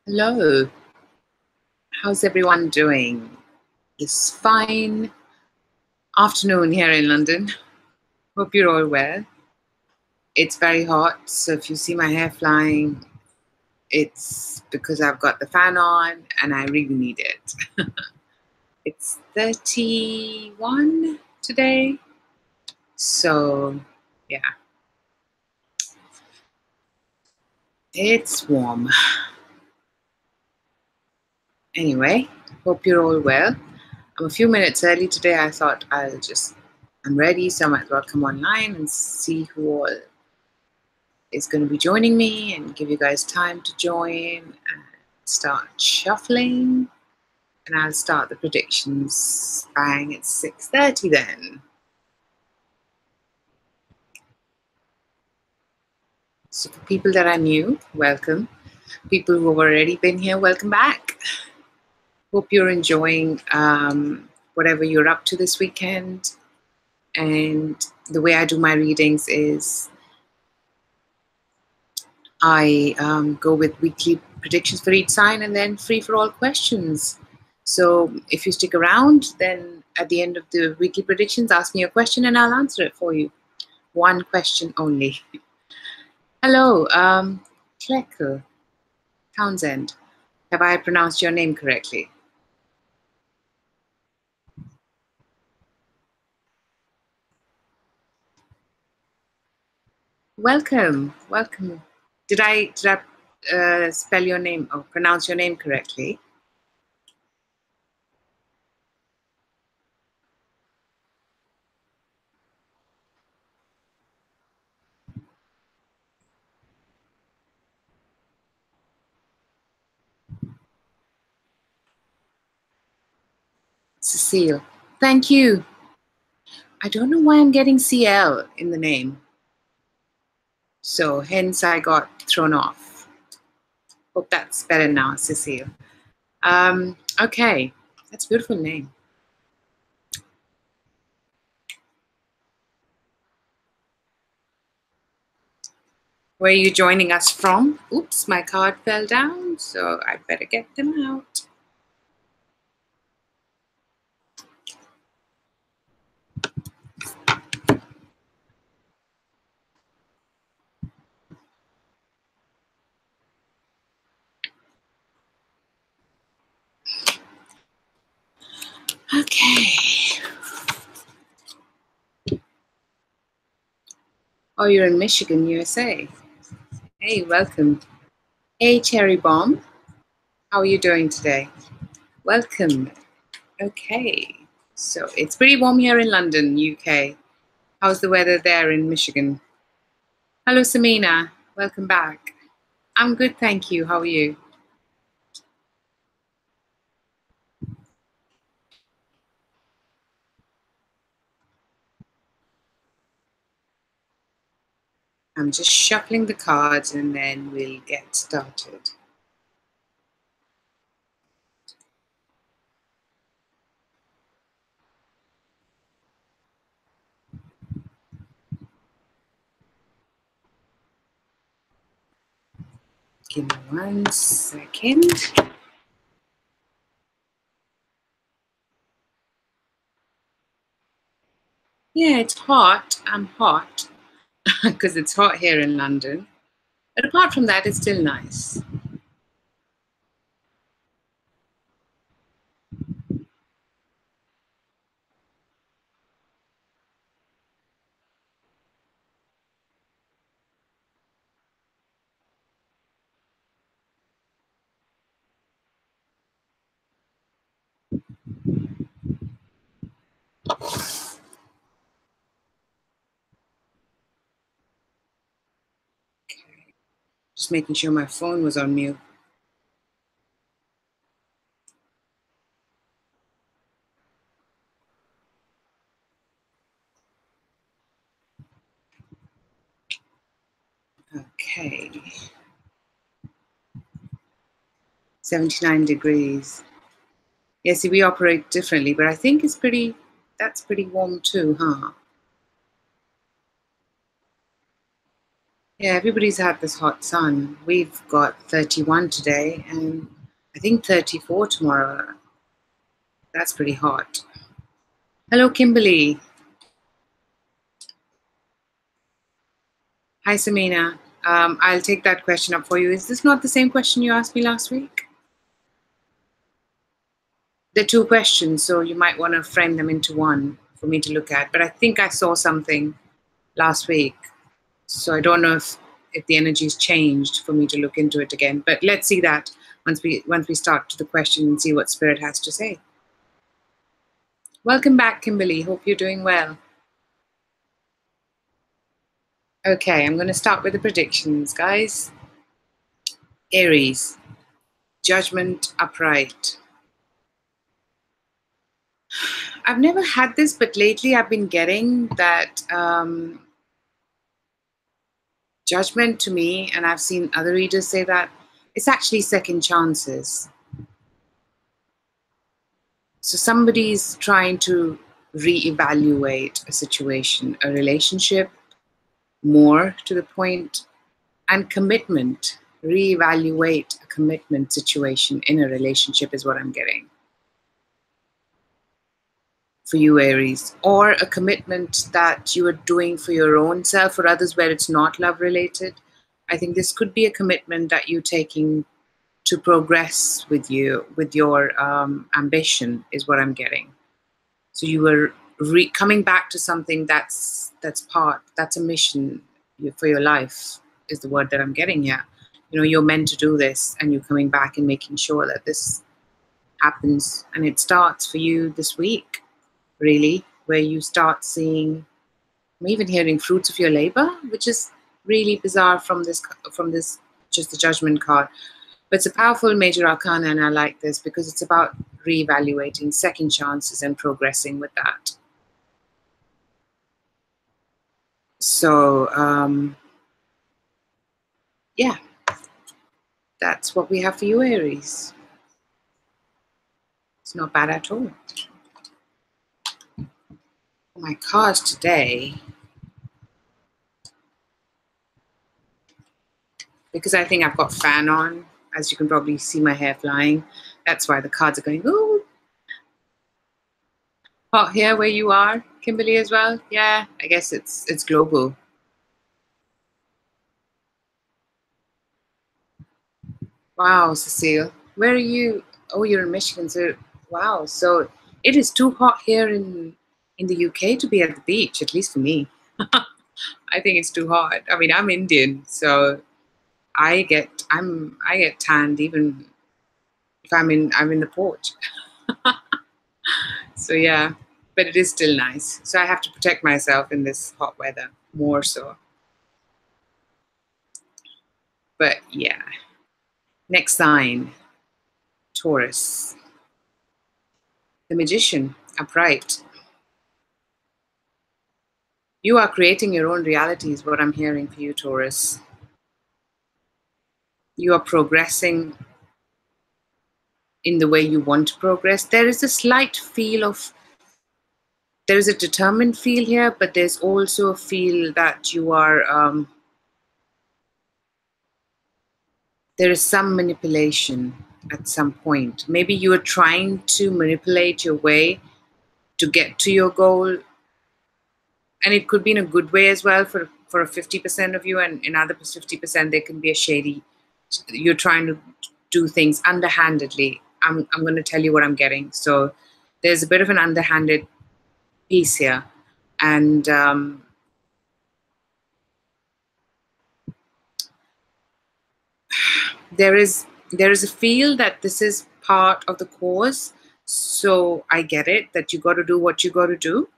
Hello, how's everyone doing? This fine afternoon here in London. Hope you're all well. It's very hot, so if you see my hair flying, it's because I've got the fan on and I really need it. It's 31 today, so yeah, it's warm. Anyway, hope you're all well. I'm a few minutes early today. I thought I'm ready, so I might as well come online and see who all is going to be joining me and give you guys time to join and start shuffling. And I'll start the predictions. Bang, it's 6:30 then. So for people that are new, welcome. People who have already been here, welcome back. Hope you're enjoying whatever you're up to this weekend. And the way I do my readings is I go with weekly predictions for each sign and then free for all questions. So if you stick around, then at the end of the weekly predictions, ask me a question and I'll answer it for you. One question only. Hello, Kleckl Townsend. Have I pronounced your name correctly? Welcome, welcome. Did I spell your name or pronounce your name correctly? Cecile. Thank you. I don't know why I'm getting CL in the name. So hence I got thrown off. Hope that's better now, Cecile. Okay, that's a beautiful name. Where are you joining us from? Oops, my card fell down, so I better get them out. Okay. Oh, you're in Michigan, USA. Hey, welcome. Hey, Cherry Bomb. How are you doing today? Welcome. Okay. So it's pretty warm here in London, UK. How's the weather there in Michigan? Hello, Samina. Welcome back. I'm good, thank you. How are you? I'm just shuffling the cards and then we'll get started. Give me 1 second. Yeah, it's hot. I'm hot because it's hot here in London. But apart from that, it's still nice. Just making sure my phone was on mute. Okay. 79 degrees. Yeah, see, we operate differently, but I think it's that's pretty warm too, huh? Yeah, everybody's had this hot sun. We've got 31 today and I think 34 tomorrow. That's pretty hot. Hello, Kimberly. Hi, Samina. I'll take that question up for you. Is this not the same question you asked me last week? They're two questions, so you might want to frame them into one for me to look at. But I think I saw something last week, so I don't know if the energy's changed for me to look into it again. But let's see that once we start to the question and see what Spirit has to say. Welcome back, Kimberly. Hope you're doing well. Okay, I'm going to start with the predictions, guys. Aries, Judgment upright. I've never had this, but lately I've been getting that Judgment to me, and I've seen other readers say that, it's actually second chances. So somebody's trying to reevaluate a situation, a relationship, more to the point, and commitment. Reevaluate a commitment situation in a relationship is what I'm getting. For you, Aries, or a commitment that you are doing for your own self or others where it's not love related. I think this could be a commitment that you're taking to progress with your ambition is what I'm getting. So you were coming back to something that's a mission for your life is the word that I'm getting here. You know, you're meant to do this and you're coming back and making sure that this happens, and it starts for you this week, really, where you start seeing, I'm even hearing fruits of your labor, which is really bizarre from this just the Judgment card. But it's a powerful major arcana, and I like this because it's about reevaluating, second chances, and progressing with that. So, yeah, that's what we have for you, Aries. It's not bad at all. My cards today, because I think I've got fan on, as you can probably see my hair flying. That's why the cards are going, ooh. Hot here where you are, Kimberly, as well? Yeah, I guess it's global. Wow, Cecile. Where are you? Oh, you're in Michigan. So, wow. So it is too hot here in the UK to be at the beach, at least for me. I think it's too hot. I mean, I'm Indian, so I get tanned even if I'm in the porch. So yeah, but it is still nice. So I have to protect myself in this hot weather more so. But yeah. Next sign, Taurus. The Magician, upright. You are creating your own reality is what I'm hearing for you, Taurus. You are progressing in the way you want to progress. There is a slight feel of, there is a determined feel here, but there's also a feel that you are, there is some manipulation at some point. Maybe you are trying to manipulate your way to get to your goal. And it could be in a good way as well for a 50% of you, and in other 50% there can be a shady, you're trying to do things underhandedly. I'm going to tell you what I'm getting. So there's a bit of an underhanded piece here, and there is a feel that this is part of the cause. So I get it that you got to do what you got to do,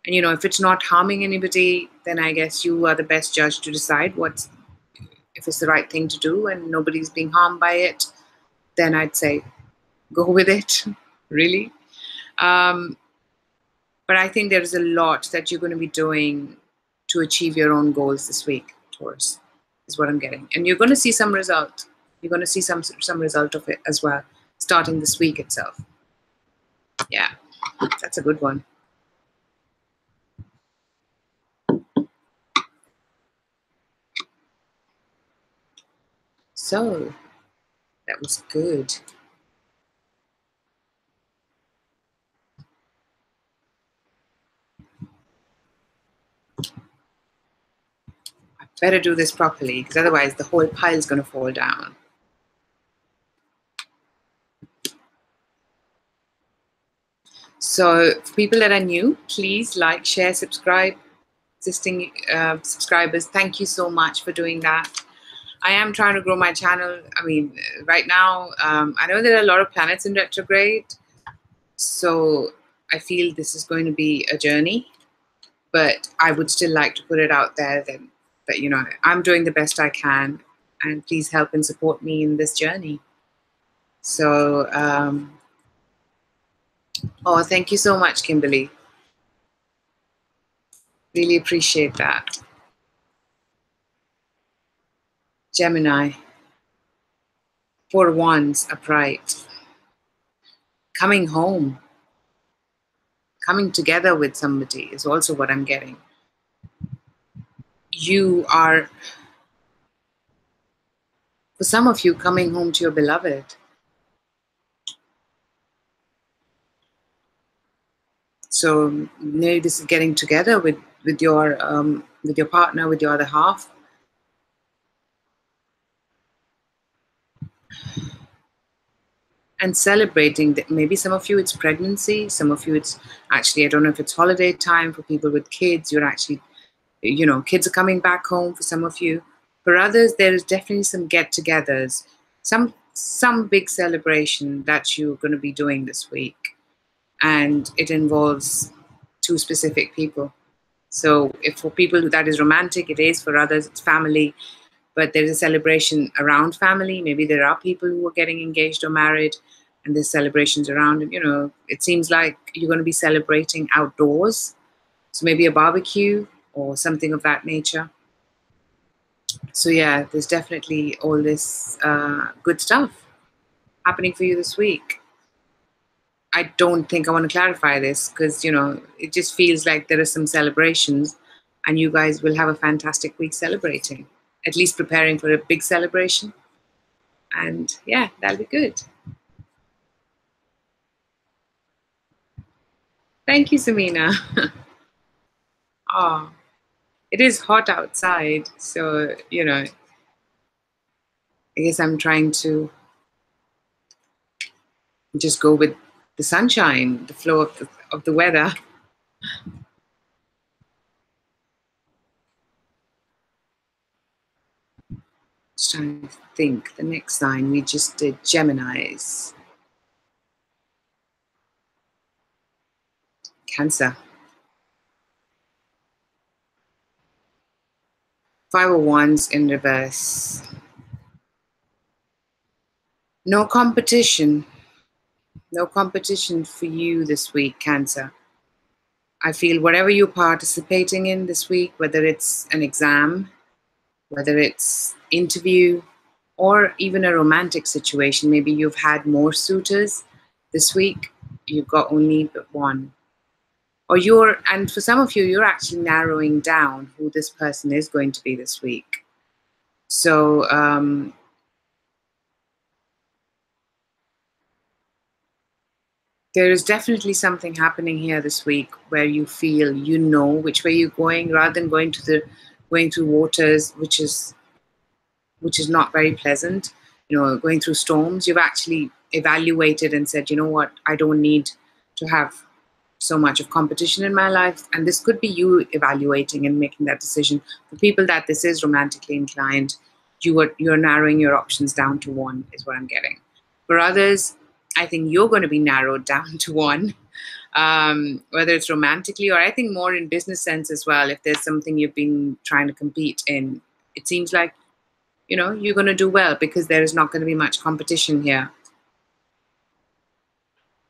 and you know, if it's not harming anybody, then I guess you are the best judge to decide if it's the right thing to do and nobody's being harmed by it. Then I'd say go with it. Really. But I think there is a lot that you're going to be doing to achieve your own goals this week, Taurus, is what I'm getting. And you're going to see some result. You're going to see some result of it as well, starting this week itself. Yeah, that's a good one. So that was good. I better do this properly, because otherwise the whole pile is going to fall down. So for people that are new, please like, share, subscribe. Existing subscribers, thank you so much for doing that. I am trying to grow my channel. I mean, right now, I know there are a lot of planets in retrograde, so I feel this is going to be a journey, but I would still like to put it out there that, you know, I'm doing the best I can, and please help and support me in this journey. So, oh, thank you so much, Kimberly. Really appreciate that. Gemini, 4 Wands upright. Coming home, coming together with somebody is also what I'm getting. You are, for some of you, coming home to your beloved. So maybe this is getting together with your partner, with your other half. And celebrating that. Maybe some of you it's pregnancy, some of you it's actually, I don't know if it's holiday time for people with kids. You're actually, you know, kids are coming back home for some of you. For others, there is definitely some get-togethers, some big celebration that you're going to be doing this week, and it involves 2 specific people. So if for people that is romantic, it is. For others, it's family. But there's a celebration around family. Maybe there are people who are getting engaged or married, and there's celebrations around it. You know, it seems like you're going to be celebrating outdoors. So maybe a barbecue or something of that nature. So yeah, there's definitely all this good stuff happening for you this week. I don't think I want to clarify this because, you know, it just feels like there are some celebrations and you guys will have a fantastic week celebrating, at least preparing for a big celebration. And yeah, that'll be good. Thank you, Samina. Oh, it is hot outside. So, you know, I guess I'm trying to just go with the sunshine, the flow of the weather. Just trying to think. The next sign we just did Geminis. Cancer. 5 of Wands in reverse. No competition. No competition for you this week, Cancer. I feel whatever you're participating in this week, whether it's an exam, whether it's interview, or even a romantic situation, maybe you've had more suitors this week, you've got only one. Or and for some of you, you're actually narrowing down who this person is going to be this week. So there is definitely something happening here this week where you feel you know which way you're going, rather than going through waters, which is not very pleasant. You know, going through storms. You've actually evaluated and said, you know what, I don't need to have so much of competition in my life. And this could be you evaluating and making that decision. For people that this is romantically inclined, you're narrowing your options down to one, is what I'm getting. For others, I think you're going to be narrowed down to one, whether it's romantically or I think more in business sense as well. If there's something you've been trying to compete in, it seems like, you know, you're going to do well because there is not going to be much competition here.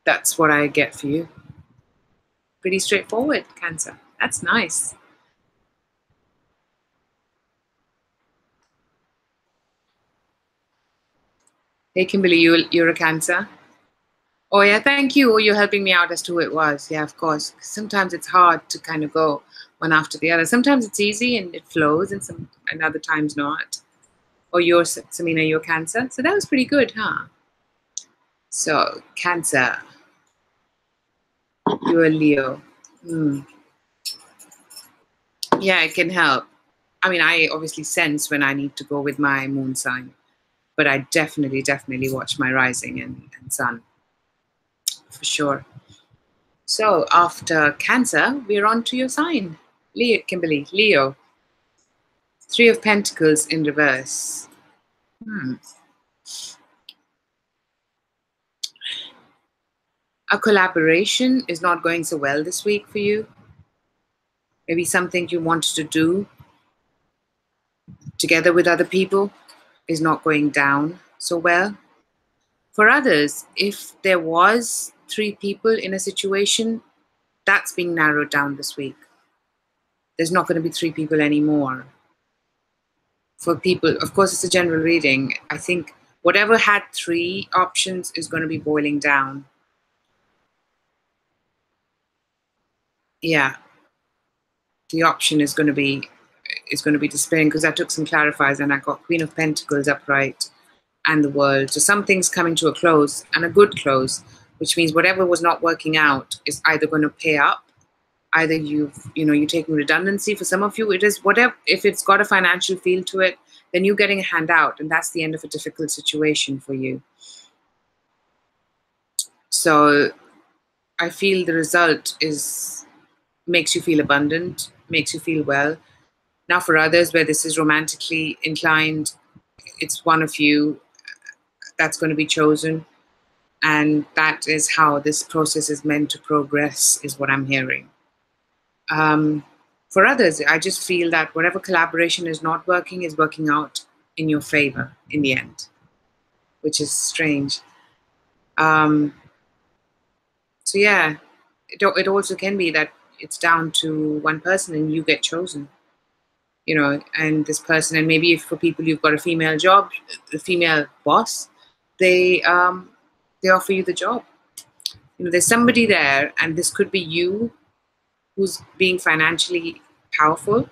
That's what I get for you. Pretty straightforward, Cancer. That's nice. Hey, Kimberly, you're a Cancer. Oh, yeah, thank you. Oh, you're helping me out as to who it was. Yeah, of course. Sometimes it's hard to kind of go one after the other. Sometimes it's easy and it flows, and other times not. Or you're, Samina, you're Cancer. So that was pretty good, huh? So Cancer, you're Leo. Yeah, it can help. I mean, I obviously sense when I need to go with my moon sign, but I definitely watch my rising and sun for sure. So after Cancer, we're on to your sign, Leo, Kimberly, Leo. Three of Pentacles in reverse. A collaboration is not going so well this week for you. Maybe something you wanted to do together with other people is not going down so well. For others, if there was three people in a situation, that's being narrowed down this week. There's not going to be three people anymore. For people, of course, it's a general reading. I think whatever had three options is going to be boiling down. Yeah. The option is going to be despairing, because I took some clarifiers and I got Queen of Pentacles upright and the World. So something's coming to a close, and a good close, which means whatever was not working out is either going to pay up. Either you're taking redundancy. For some of you, it is whatever. If it's got a financial feel to it, then you're getting a handout, and that's the end of a difficult situation for you. So I feel the result makes you feel abundant, makes you feel well. Now for others, where this is romantically inclined, it's one of you that's going to be chosen. And that is how this process is meant to progress, is what I'm hearing. For others, I just feel that whatever collaboration is not working is working out in your favor in the end, which is strange. So yeah, it also can be that it's down to one person and you get chosen. And this person, and maybe if for people you've got a female job, the female boss, they offer you the job. There's somebody there, and this could be you who's being financially powerful,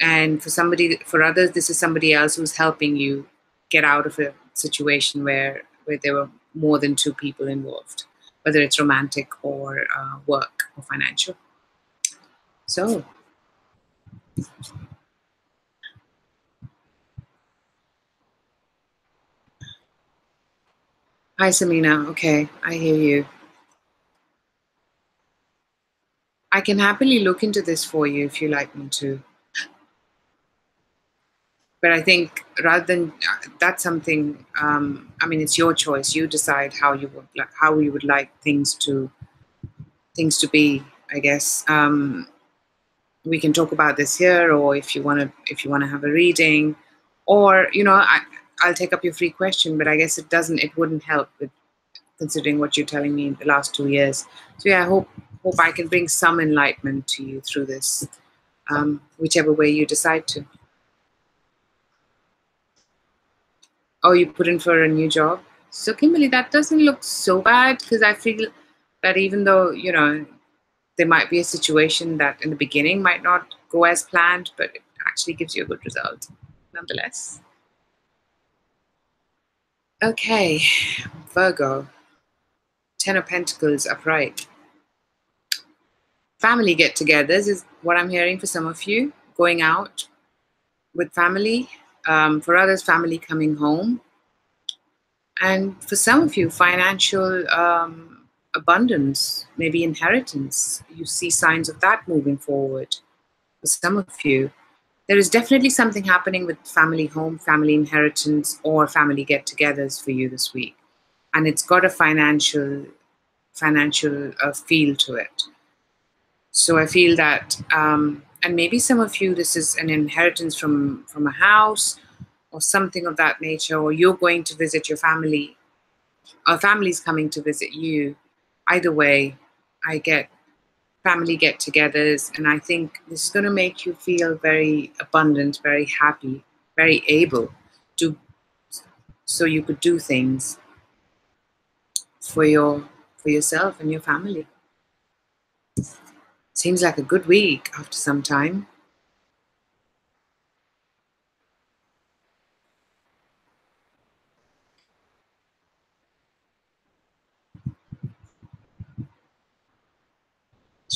and for others, this is somebody else who's helping you get out of a situation where there were more than two people involved, whether it's romantic or work or financial. So hi, Selena. Okay, I hear you. I can happily look into this for you if you like me to. But I think rather than that's something, it's your choice. You decide how you would like things to be. I guess we can talk about this here, or if you want to have a reading, or I'll take up your free question. But I guess it wouldn't help with considering what you're telling me in the last 2 years. So yeah, I hope I can bring some enlightenment to you through this, whichever way you decide to. Oh, you put in for a new job? So Kimberly, that doesn't look so bad, because I feel that even though, there might be a situation that in the beginning might not go as planned, but it actually gives you a good result nonetheless. Okay, Virgo, 10 of Pentacles upright. Family get-togethers is what I'm hearing for some of you, going out with family. For others, family coming home. And for some of you, financial abundance, maybe inheritance. You see signs of that moving forward. For some of you, there is definitely something happening with family home, family inheritance, or family get-togethers for you this week. And it's got a financial feel to it. So I feel that, and maybe some of you, this is an inheritance from a house or something of that nature, or you're going to visit your family, or family's coming to visit you. Either way, I get family get-togethers, and I think this is going to make you feel very abundant, very happy, very able to, so you could do things for yourself and your family. Seems like a good week after some time.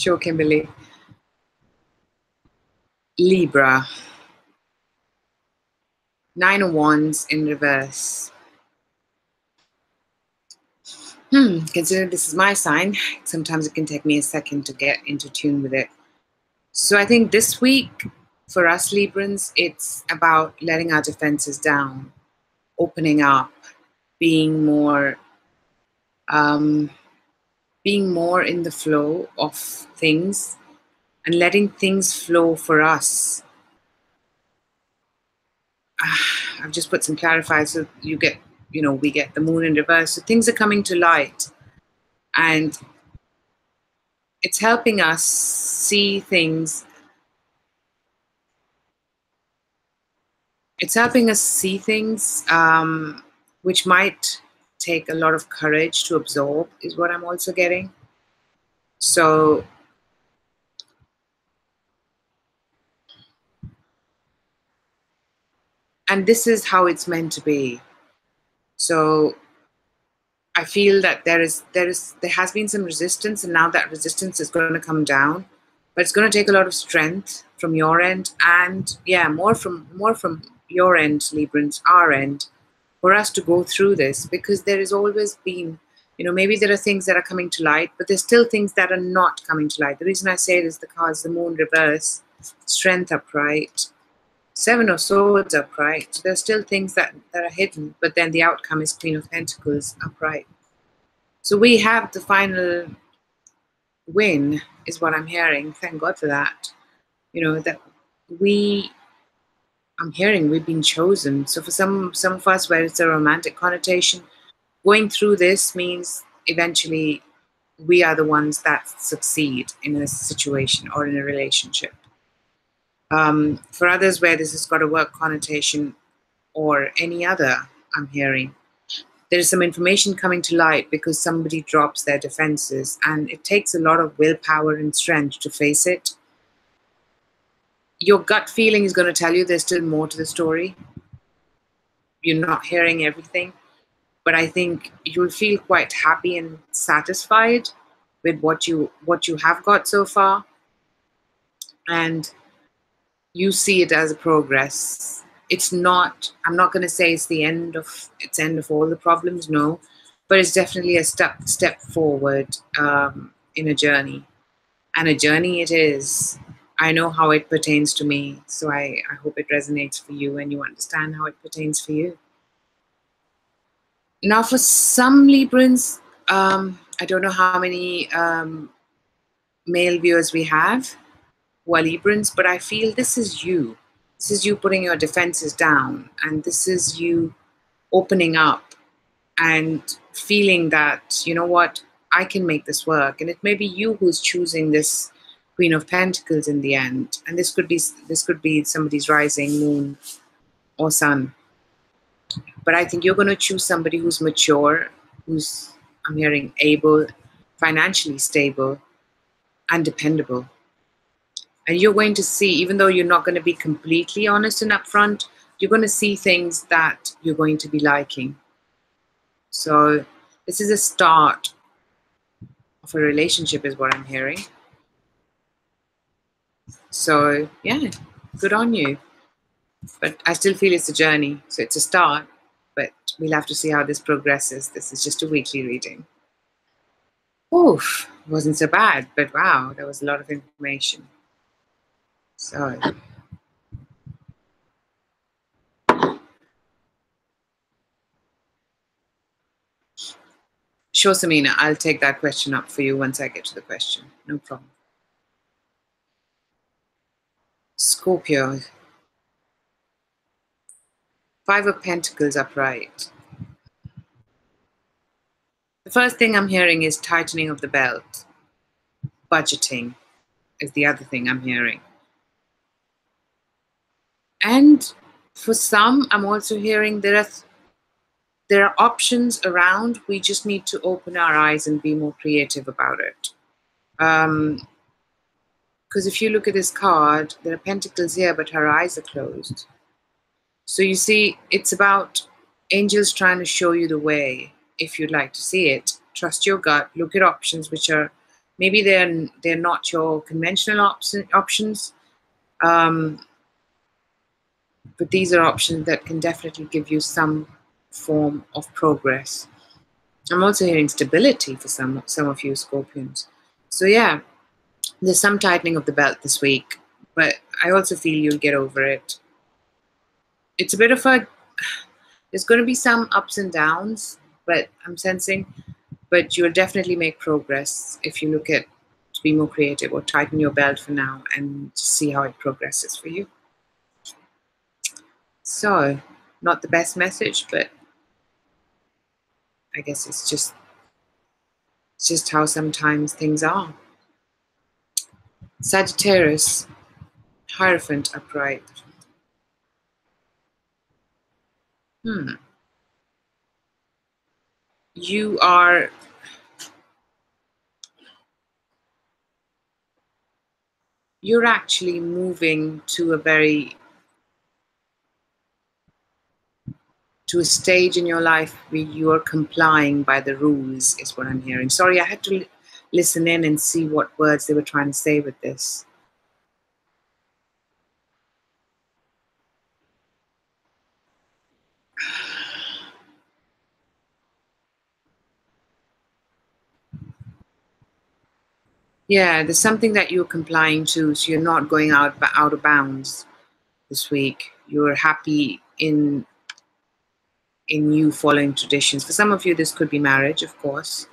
Sure, Kimberly. Libra. 9 of Wands in reverse. Considering this is my sign, sometimes it can take me a second to get into tune with it. So I think this week, for us Librans, it's about letting our defenses down, opening up, being more in the flow of things and letting things flow for us. I've just put some clarifiers so you get, we get the moon in reverse. So things are coming to light and it's helping us see things. It's helping us see things which might take a lot of courage to absorb, is what I'm also getting. So and this is how it's meant to be. So I feel that there has been some resistance, and now that resistance is going to come down, but it's going to take a lot of strength from your end, and more from your end, Librans, our end, for us to go through this, because there has always been, maybe there are things that are coming to light, but there's still things that are not coming to light. The reason I say it is the cards, the moon reverse, strength upright, 7 of Swords upright. So there's still things that are hidden, but then the outcome is Queen of Pentacles upright. So we have the final win, is what I'm hearing. Thank God for that. That I'm hearing we've been chosen. So for some of us, where it's a romantic connotation, going through this means eventually we are the ones that succeed in a situation or in a relationship. For others, where this has got a work connotation or any other, I'm hearing there is some information coming to light because somebody drops their defenses, and it takes a lot of willpower and strength to face it. Your gut feeling is going to tell you there's still more to the story. You're not hearing everything, but I think you'll feel quite happy and satisfied with what you have got so far, and you see it as a progress. It's not, I'm not going to say it's the end of all the problems, no, but it's definitely a step forward in a journey, and a journey it is. I know how it pertains to me, so I hope it resonates for you and you understand how it pertains for you. Now, for some Librans, I don't know how many male viewers we have who are Librans, but I feel this is you. This is you putting your defenses down, and this is you opening up and feeling that, you know what, I can make this work. And it may be you who's choosing this Queen of Pentacles in the end. And this could be somebody's rising moon or sun. But I think you're going to choose somebody who's mature, who's, I'm hearing, able, financially stable, and dependable. And you're going to see, even though you're not going to be completely honest and upfront, you're going to see things that you're going to be liking. So this is a start of a relationship, is what I'm hearing. So yeah, good on you. But I still feel it's a journey. So it's a start, but we'll have to see how this progresses. This is just a weekly reading. Oof, wasn't so bad, but wow, there was a lot of information. So sure, Samina, I'll take that question up for you once I get to the question. No problem. Scorpio. 5 of Pentacles upright. The first thing I'm hearing is tightening of the belt. Budgeting is the other thing I'm hearing. And for some, I'm also hearing there are options around. We just need to open our eyes and be more creative about it. Because if you look at this card, there are pentacles here, but her eyes are closed. So you see, it's about angels trying to show you the way. If you'd like to see it, trust your gut, look at options which are Maybe they're not your conventional options, but these are options that can definitely give you some form of progress. I'm also hearing stability for some of you Scorpions. So yeah, there's some tightening of the belt this week, but I also feel you'll get over it. It's a bit of a, there's going to be some ups and downs, but I'm sensing, but you'll definitely make progress if you look at to be more creative or tighten your belt for now and just see how it progresses for you. So, not the best message, but I guess it's just how sometimes things are. Sagittarius, Hierophant upright. You're actually moving to a stage in your life where you are complying by the rules, is what I'm hearing. Sorry, I had to listen in and see what words they were trying to say with this. Yeah, there's something that you're complying to, so you're not going out of bounds this week. You're happy in you following traditions. For some of you, this could be marriage, of course.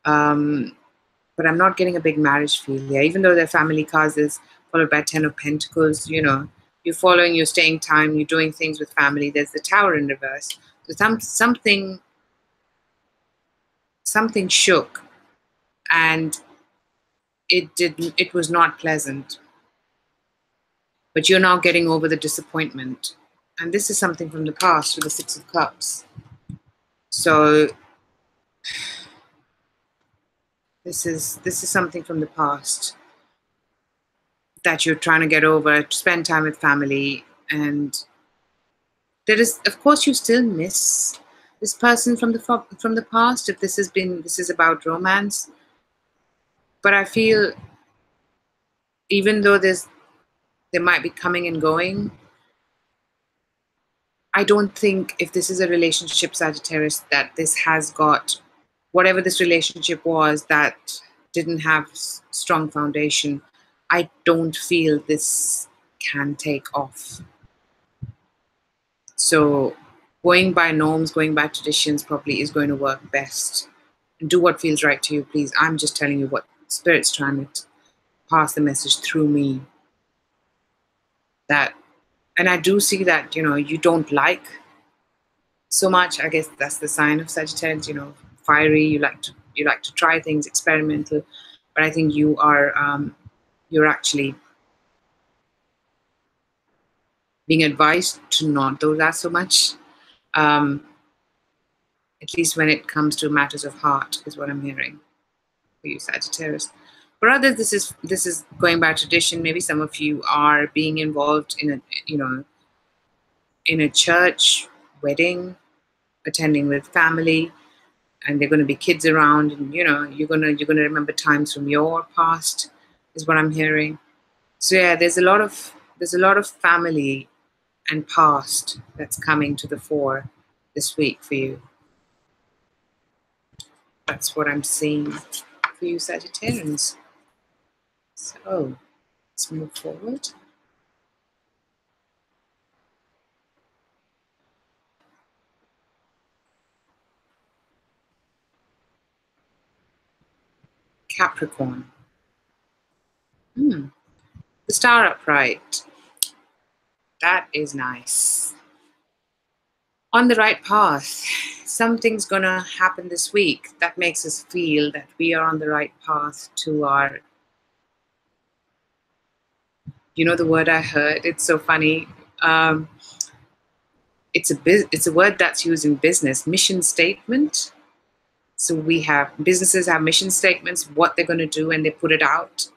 But I'm not getting a big marriage feel here. Even though their family cards is followed by 10 of Pentacles, you're following your staying time, you're doing things with family. There's the Tower in reverse. So something shook, and it was not pleasant. But you're now getting over the disappointment. And this is something from the past with the Six of Cups. So this is something from the past that you're trying to get over, to spend time with family. And there is, of course, you still miss this person from the past, if this is about romance. But I feel, even though they might be coming and going, I don't think, if this is a relationship, Sagittarius, that this has got, whatever this relationship was that didn't have strong foundation, I don't feel this can take off. So going by norms, going by traditions probably is going to work best. And do what feels right to you, please. I'm just telling you what Spirit's trying to pass the message through me. That, and I do see that, you don't like so much. I guess that's the sign of Sagittarius, fiery. You like to try things, experimental. But I think you're actually being advised to not do that so much. At least when it comes to matters of heart, is what I'm hearing for you, Sagittarius. For others, this is going by tradition. Maybe some of you are being involved in a church wedding, attending with family, and there are going to be kids around, and you're gonna remember times from your past, is what I'm hearing. So yeah, there's a lot of family and past that's coming to the fore this week for you. That's what I'm seeing for you, Sagittarians. So let's move forward. Capricorn. The star upright. That is nice. On the right path. Something's gonna happen this week that makes us feel that we are on the right path to our, the word I heard, it's so funny. It's a word that's used in business, mission statement. So businesses have mission statements, what they're going to do, and they put it out.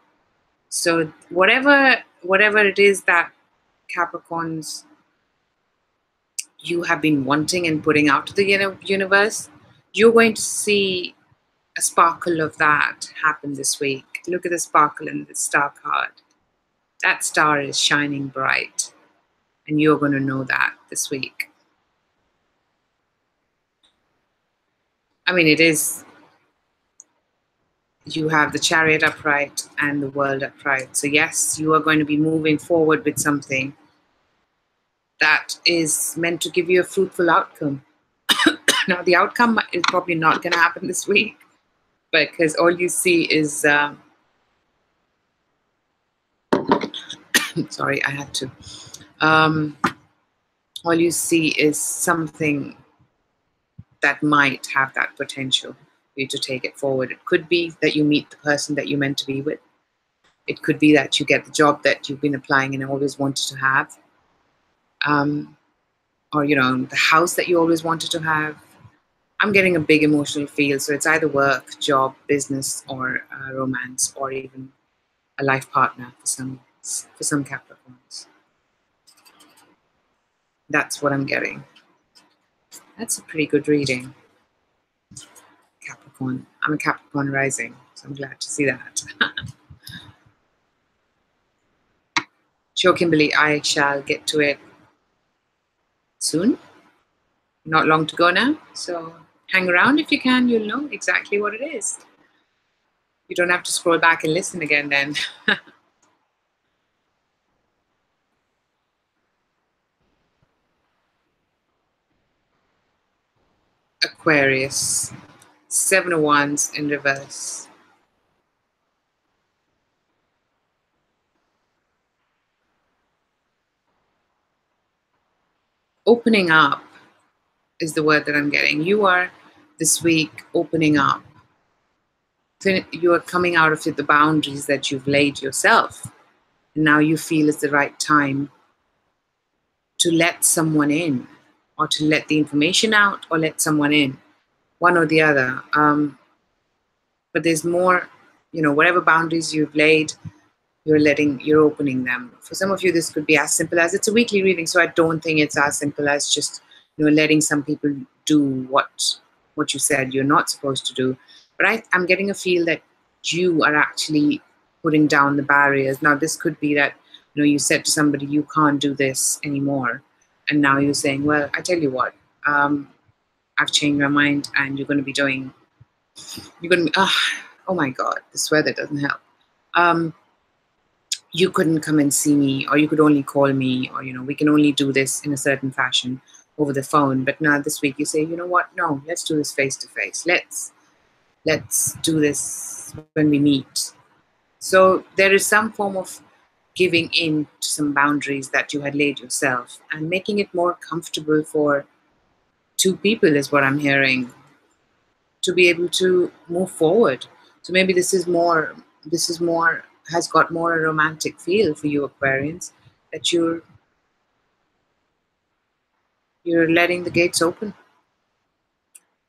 So whatever it is that Capricorns, you have been wanting and putting out to the universe, you're going to see a sparkle of that happen this week. Look at the sparkle in the star card. That star is shining bright, and you're going to know that this week. I mean, it is, you have the Chariot upright and the World upright. So yes, you are going to be moving forward with something that is meant to give you a fruitful outcome. Now, the outcome is probably not going to happen this week, because all you see is, sorry, I had to. All you see is something that might have that potential for you to take it forward. It could be that you meet the person that you're meant to be with. It could be that you get the job that you've been applying and always wanted to have. Or, you know, the house that you always wanted to have. I'm getting a big emotional feel. So it's either work, job, business, or romance, or even a life partner for some Capricorns. That's what I'm getting. That's a pretty good reading. Capricorn. I'm a Capricorn rising, so I'm glad to see that. Sure, Kimberly, I shall get to it soon. Not long to go now, so hang around if you can. You'll know exactly what it is. You don't have to scroll back and listen again then. Aquarius, 7 of Wands in reverse. Opening up is the word that I'm getting. You are this week opening up. You are coming out of the boundaries that you've laid yourself. And now you feel it's the right time to let someone in, or to let the information out, or let someone in. One or the other. But there's more, you know, whatever boundaries you've laid, you're opening them. For some of you, this could be as simple as, it's a weekly reading, so I don't think it's as simple as just, you know, letting some people do what you said you're not supposed to do. But I'm getting a feel that you are actually putting down the barriers. Now, this could be that, you know, you said to somebody, you can't do this anymore. And now you're saying, well, I tell you what, I've changed my mind, and you're going to be doing, oh my God, this weather doesn't help. You couldn't come and see me, or you could only call me, or, you know, we can only do this in a certain fashion over the phone. But now this week you say, you know what, no, let's do this face to face. Let's do this when we meet. So there is some form of giving in to some boundaries that you had laid yourself, and making it more comfortable for two people is what I'm hearing, to be able to move forward. So maybe this is more, has got more a romantic feel for you, Aquarians, that you're letting the gates open.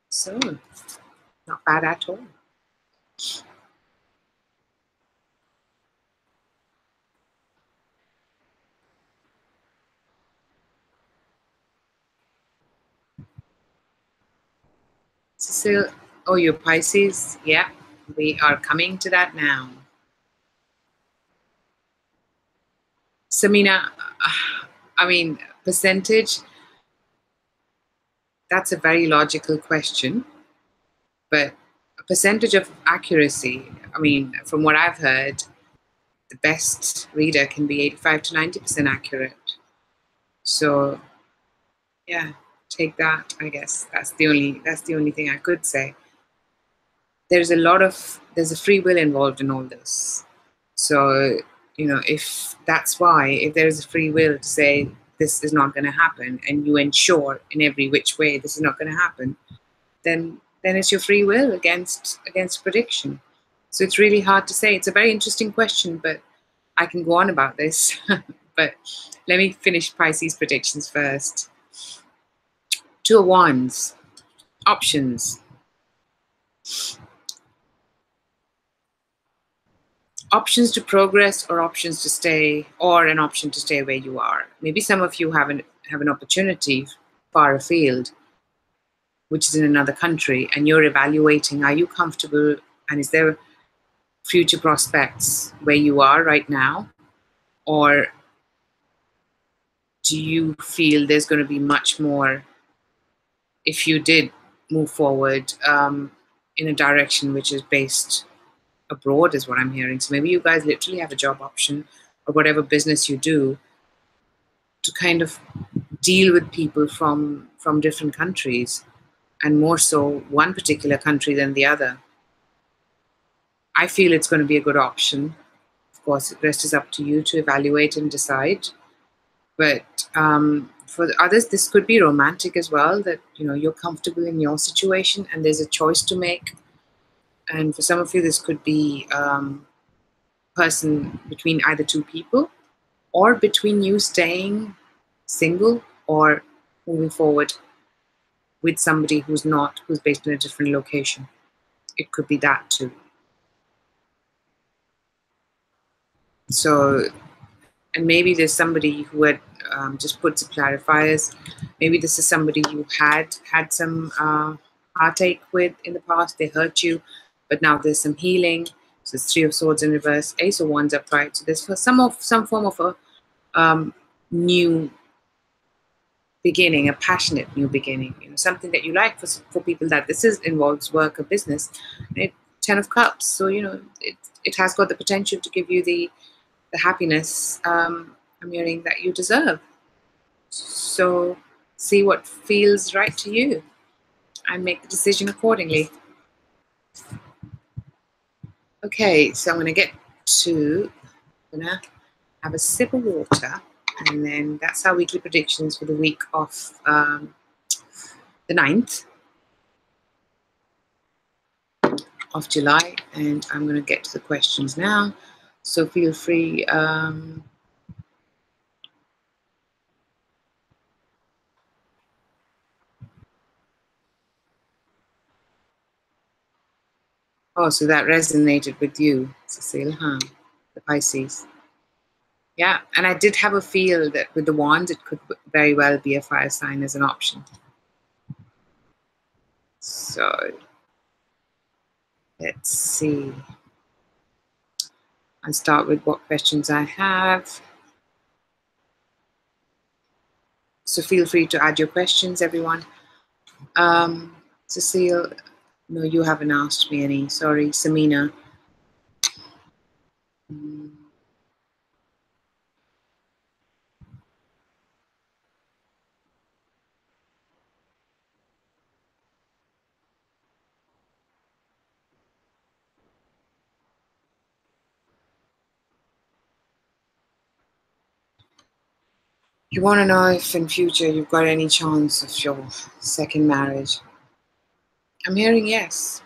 So, not bad at all. Cecile, oh, you're Pisces? Yeah, we are coming to that now. Samina, I mean, percentage, that's a very logical question, but a percentage of accuracy, I mean, from what I've heard, the best reader can be 85 to 90% accurate. So, yeah, take that, I guess. That's the only thing I could say. There's a free will involved in all this. So, you know, if there's a free will to say this is not going to happen, and you ensure in every which way this is not going to happen, then it's your free will against prediction. So it's really hard to say. It's a very interesting question, but I can go on about this. But let me finish Pisces predictions first. 2 of Wands, options. Options to progress, or options to stay, or an option to stay where you are. Maybe some of you have an opportunity far afield, which is in another country, and you're evaluating, are you comfortable, and is there future prospects where you are right now? Or do you feel there's going to be much more if you did move forward in a direction which is based abroad, is what I'm hearing. So maybe you guys literally have a job option, or whatever business you do, to kind of deal with people from different countries, and more so one particular country than the other. I feel it's going to be a good option. Of course, the rest is up to you to evaluate and decide. But for the others, this could be romantic as well, that you're comfortable in your situation and there's a choice to make. And for some of you, this could be person between either two people, or between you staying single or moving forward with somebody who's based in a different location. It could be that too. So, and maybe there's somebody who had just put some clarifiers. Maybe this is somebody you had some heartache with in the past. They hurt you, but now there's some healing. So it's 3 of Swords in reverse, Ace of Wands upright. So there's some form of a new beginning, a passionate new beginning. Something that you like. For people that this involves work or business. 10 of Cups. So it has got the potential to give you the happiness I'm hearing that you deserve. So see what feels right to you and make the decision accordingly. Okay, so I'm going to have a sip of water, and then that's our weekly predictions for the week of the 9th of July, and I'm going to get to the questions now. So feel free oh, so that resonated with you, Cecile, huh? The Pisces. Yeah, and I did have a feel that with the Wands, it could very well be a fire sign as an option. So let's see. I'll start with what questions I have. So feel free to add your questions, everyone. Cecile, no, you haven't asked me any. Sorry, Samina. You want to know if in future you've got any chance of your second marriage. I'm hearing yes.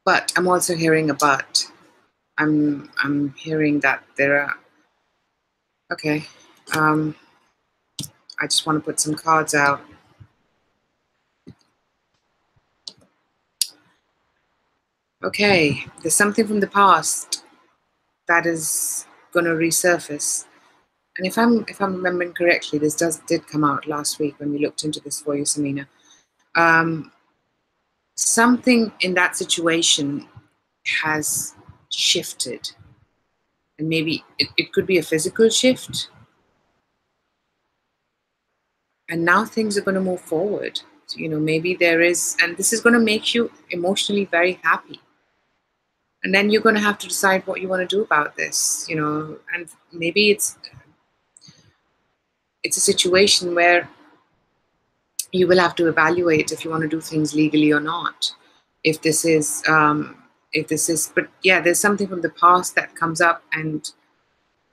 But I'm also hearing a but. I'm hearing that there are... Okay. I just want to put some cards out. Okay. There's something from the past that is going to resurface. And if I'm remembering correctly, this did come out last week when we looked into this for you, Samina. Something in that situation has shifted. And maybe it could be a physical shift. And now things are going to move forward. So, maybe there is, and this is going to make you emotionally very happy. And then you're going to have to decide what you want to do about this, and maybe it's a situation where you will have to evaluate if you want to do things legally or not. If this is, but yeah, there's something from the past that comes up, and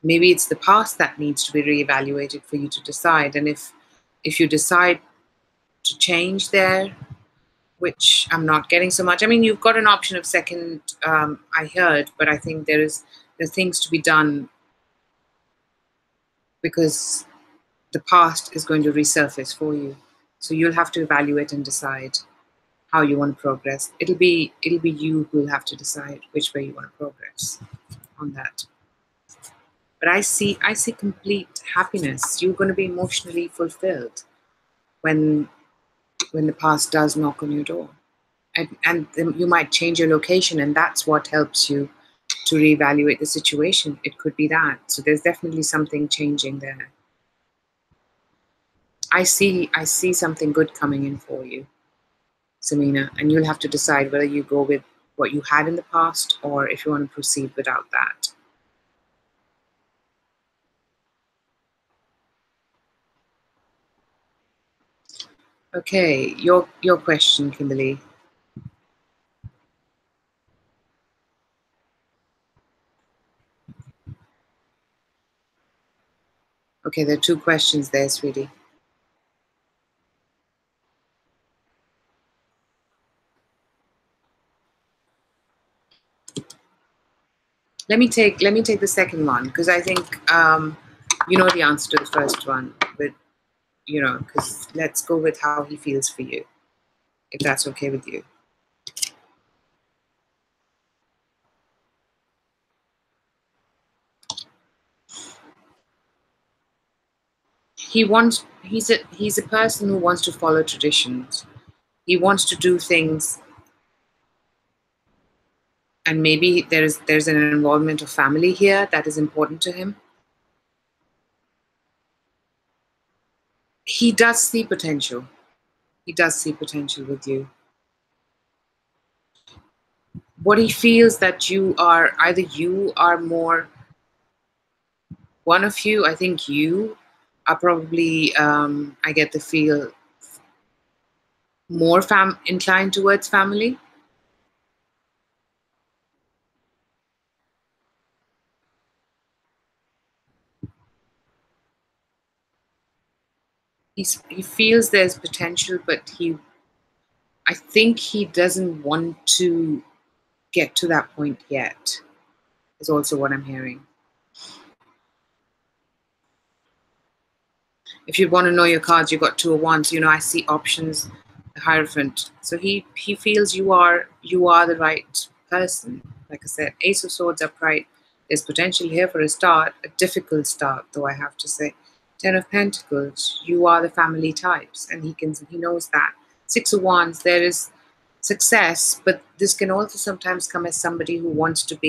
maybe it's the past that needs to be reevaluated for you to decide. And if you decide to change there, which I'm not getting so much. I mean, you've got an option of second, I heard, but I think there's things to be done, because the past is going to resurface for you. So you'll have to evaluate and decide how you want to progress. It'll be you who will have to decide which way you want to progress on that. But I see complete happiness. You're going to be emotionally fulfilled. when the past does knock on your door. And then you might change your location, and that's what helps you to reevaluate the situation. It could be that. So there's definitely something changing there. I see something good coming in for you, Samina, and you'll have to decide whether you go with what you had in the past or if you want to proceed without that. Okay, your question, Kimberly. Okay, there are 2 questions there, sweetie. Let me take the second one, because I think you know the answer to the first one, but because let's go with how he feels for you, if that's okay with you. He's a person who wants to follow traditions. He wants to do things, and maybe there's an involvement of family here that is important to him. He does see potential. He does see potential with you. What he feels that you are, either you are more, one of you, I think you are probably, I get the feel, more inclined towards family. He feels there's potential, but I think he doesn't want to get to that point yet, is also what I'm hearing. If you want to know your cards, you got 2 of Wands. I see options, the Hierophant. So he feels you are the right person. Like I said, Ace of Swords upright. There's potential here for a start, a difficult start, though, I have to say. 10 of Pentacles, you are the family types, and he knows that. 6 of Wands, there is success, but this can also sometimes come as somebody who wants to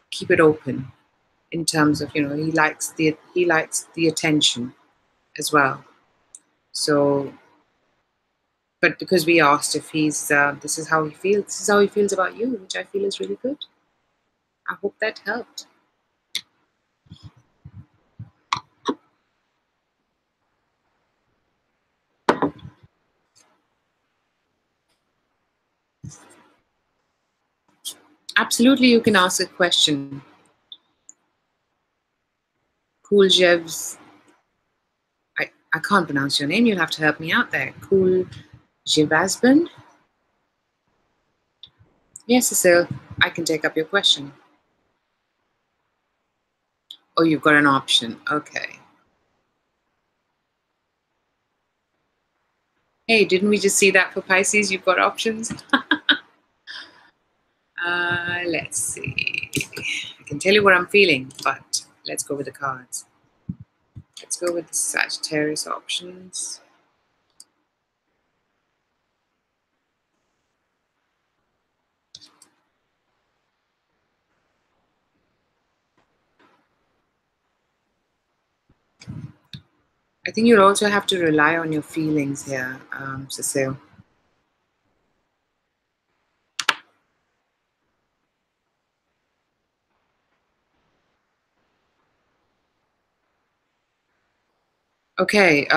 keep it open, in terms of, he likes the attention as well. So, but because we asked if he's this is how he feels about you, which I feel is really good. I hope that helped. Absolutely, you can ask a question. Kuljev's, I can't pronounce your name. You'll have to help me out there. Kuljevasband? Yes, Cecile, I can take up your question. Oh, you've got an option. Okay. Hey, didn't we just see that for Pisces? You've got options? Let's see. I can tell you what I'm feeling, but let's go with the cards. Let's go with the Sagittarius options. I think you'll also have to rely on your feelings here, Cecile. Okay,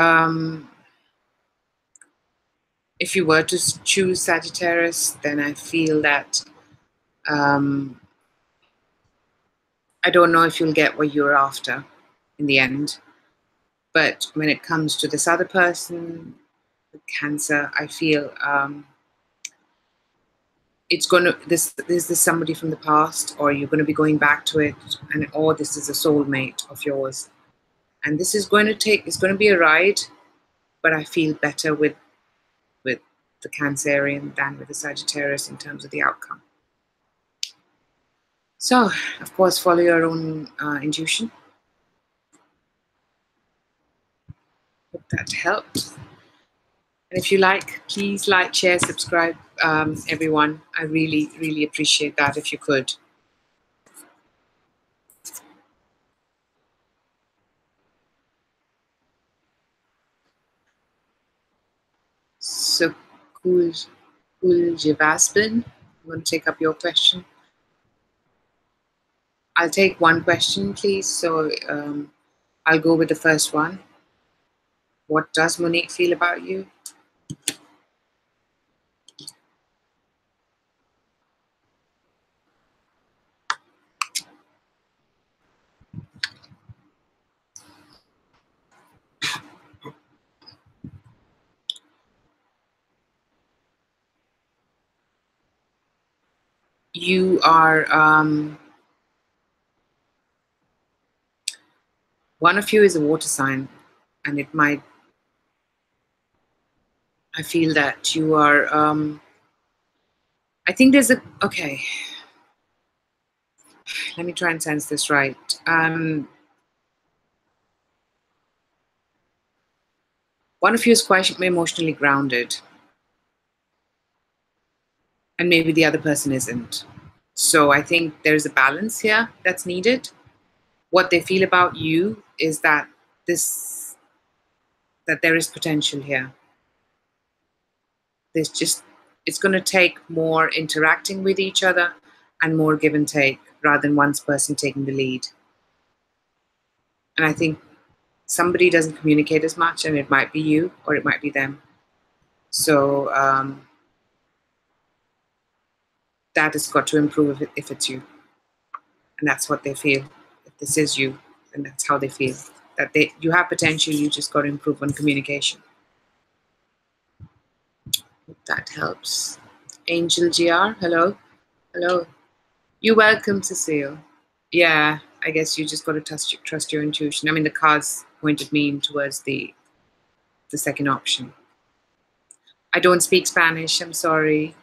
if you were to choose Sagittarius, then I feel that I don't know if you'll get what you're after in the end. But when it comes to this other person, Cancer, I feel it's going to, this is somebody from the past, or you're going to be going back to it, or this is a soulmate of yours. And this is going to it's going to be a ride, but I feel better with the Cancerian than with the Sagittarius in terms of the outcome. So, of course, follow your own intuition. Hope that helped. And if you like, please like, share, subscribe, everyone. I really, really appreciate that if you could. So cool, Javaspin. I'm going to take up your question. I'll take one question, please. So I'll go with the first one. What does Monique feel about you? You are, one of you is a water sign, and it might, I feel that you are, I think there's a, okay, let me try and sense this right. One of you is quite emotionally grounded, and maybe the other person isn't. So I think there's a balance here that's needed. What they feel about you is that there is potential here. It's going to take more interacting with each other and more give and take rather than one person taking the lead. And I think somebody doesn't communicate as much, and it might be you or it might be them. So that has got to improve if it's you. And that's what they feel. If this is you, and that's how they feel. That you have potential, you just got to improve on communication. Hope that helps. Angel GR, hello. Hello. You're welcome, Cecile. Yeah, I guess you just got to trust your intuition. I mean, the cards pointed me towards the second option. I don't speak Spanish, I'm sorry.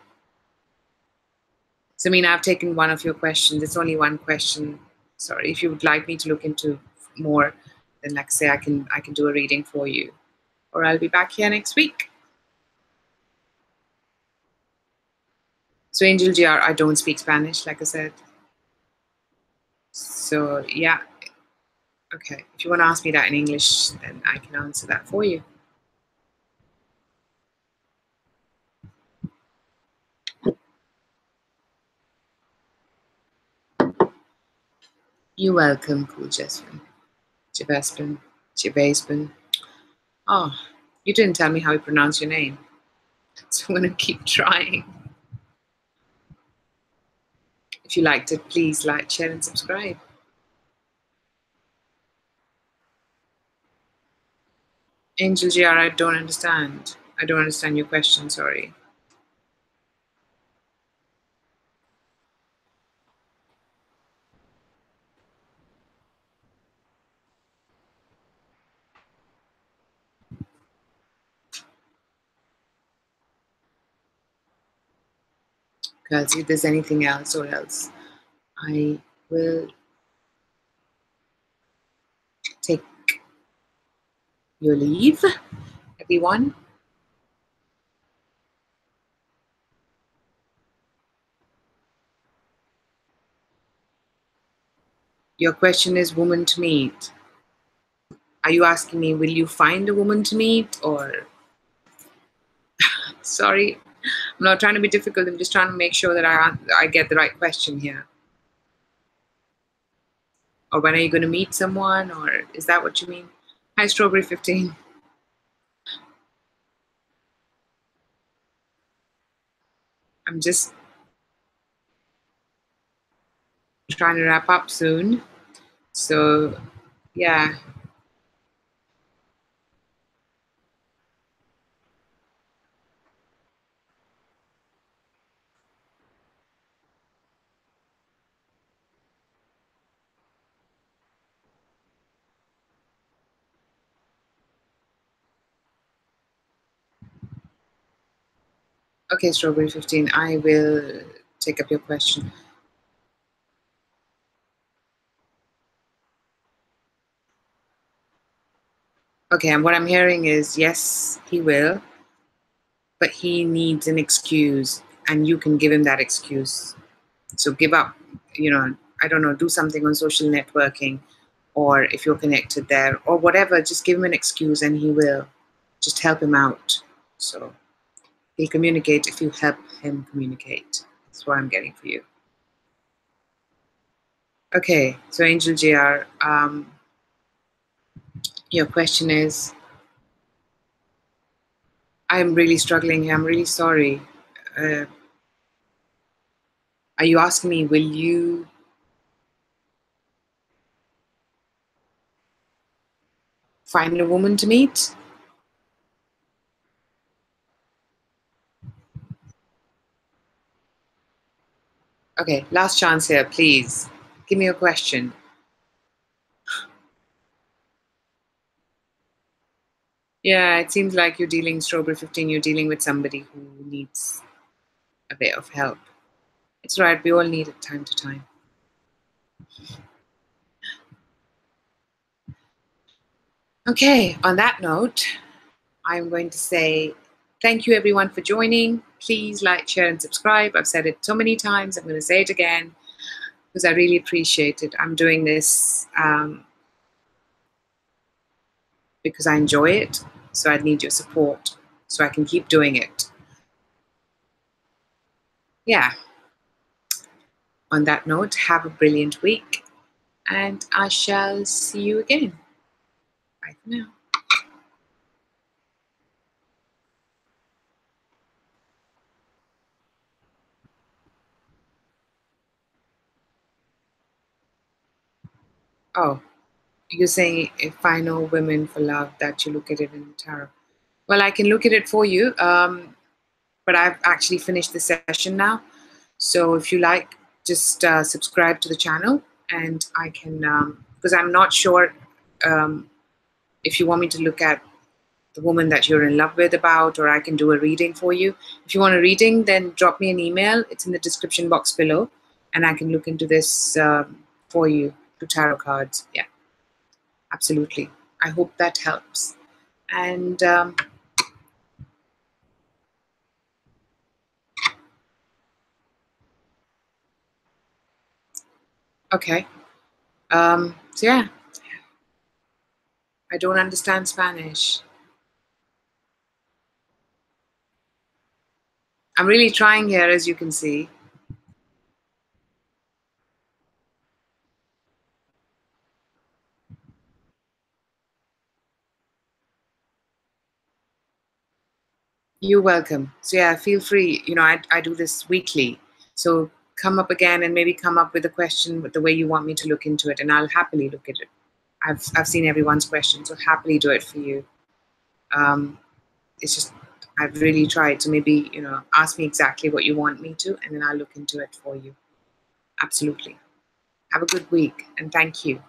Samina, I've taken one of your questions. It's only one question. Sorry, if you would like me to look into more, then like I say, I can do a reading for you. Or I'll be back here next week. So Angel GR, I don't speak Spanish, like I said. So yeah. Okay, if you want to ask me that in English, then I can answer that for you. You're welcome, cool Jasmine. Javespin. Oh, you didn't tell me how you pronounce your name. So I'm going to keep trying. If you liked it, please like, share, and subscribe. Angel GR, I don't understand. I don't understand your question, sorry. Girls, if there's anything else or else, I will take your leave, everyone. Your question is woman to meet. Are you asking me, will you find a woman to meet, or? Sorry, I'm not trying to be difficult. I'm just trying to make sure that I get the right question here. Or when are you going to meet someone, or is that what you mean? Hi, Strawberry 15. I'm just trying to wrap up soon. So, yeah. Okay, Strawberry 15, I will take up your question. Okay, and what I'm hearing is, yes, he will, but he needs an excuse, and you can give him that excuse. So give up, I don't know, do something on social networking, or if you're connected there, or whatever, just give him an excuse and he will. Just help him out. So he'll communicate if you help him communicate. That's what I'm getting for you. Okay, so Angel JR, your question is, I'm really struggling here. I'm really sorry. Are you asking me, will you find a woman to meet? Okay, last chance here, please. Give me a question. Yeah, it seems like you're dealing, Strawberry 15, you're dealing with somebody who needs a bit of help. It's right, we all need it time to time. Okay, on that note, I'm going to say thank you everyone for joining. Please like, share, and subscribe. I've said it so many times, I'm going to say it again because I really appreciate it. I'm doing this because I enjoy it, so I need your support so I can keep doing it. Yeah. On that note, have a brilliant week, and I shall see you again. Bye for now. Oh, you're saying if I know women for love, that you look at it in the tarot. Well, I can look at it for you, but I've actually finished the session now. So if you like, just subscribe to the channel, and I can, because I'm not sure if you want me to look at the woman that you're in love with about, or I can do a reading for you. If you want a reading, then drop me an email. It's in the description box below, and I can look into this for you through tarot cards. Yeah, absolutely. I hope that helps. And okay. So yeah, I don't understand Spanish. I'm really trying here, as you can see. You're welcome. So yeah, feel free. I do this weekly. So come up again and maybe come up with a question with the way you want me to look into it, and I'll happily look at it. I've seen everyone's questions, so happily do it for you. It's just I've really tried. So maybe ask me exactly what you want me to, and then I'll look into it for you. Absolutely. Have a good week, and thank you.